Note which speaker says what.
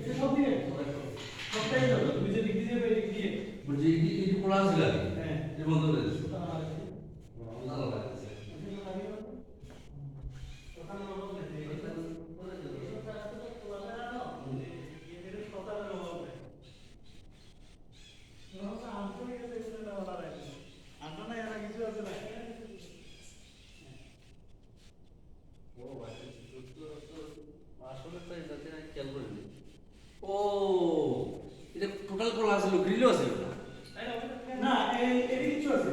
Speaker 1: এটা সব দিকে সবটাই যাবে তুমি যে দিক দিয়ে দিক দিয়ে
Speaker 2: বলছি এই পোলা আছে লাগে
Speaker 1: হ্যাঁ
Speaker 2: এই বন্ধ করে দিছো
Speaker 1: ওটা আমার আছে
Speaker 2: ভালো লাগছে
Speaker 1: ওখানে লোক নেই
Speaker 2: আসলে তো এটাতে আমি খেয়াল করিনি ও এটা টোটাল কোলা আছে গ্রিলও আছে
Speaker 1: না এই কিছু আছে